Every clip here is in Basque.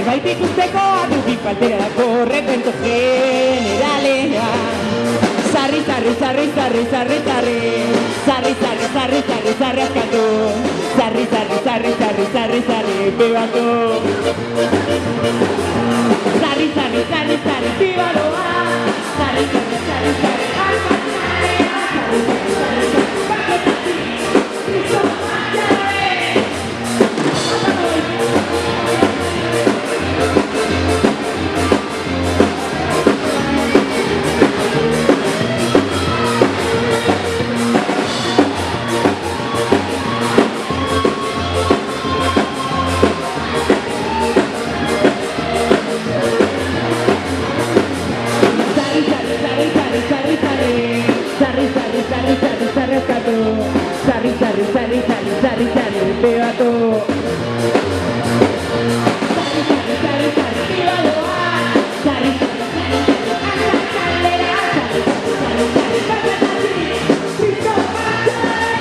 zerbait ikusteko aduki falterako recuento generalea. Sarri, sarri, sarri, sarri, sarri, sarri, sarri, sarri, sarri, sarri, sarri askatu. Sarri, sarri, sarri, sarri, sarri, sarri, bebatu. Sarri, sarri, sarri, sarri, bibaloa. Sarri, sarri, sarri, sarri, alpatzarea. Sarri, sarri, sarri, sarri, bakotati. Kristo matxare. Sarri, sarri, sarri, sarri, sarri, sarri, bebatu. Sarri, sarri, sarri, sarri, bibaloa. Sarri, sarri, sarri, sarri, alpatzalera. Sarri, sarri, sarri, sarri, bakotati. Kristo matxare.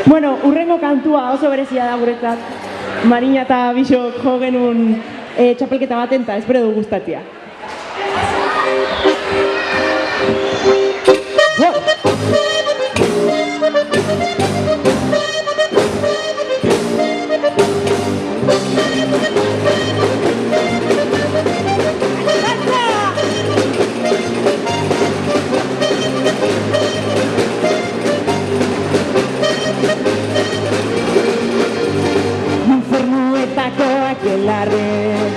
Bueno, urrengo kantua oso berezia da guretzat. Marina eta Bixok jo genuen txapelketa baten eta espero du gustatzea. Aquelarren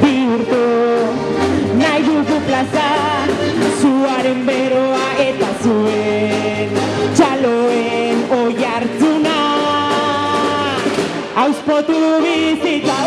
bihurtu nahi dugu plaza, zuaren beroa eta zuen txaloen oihartzuna. Auspotu bizitza,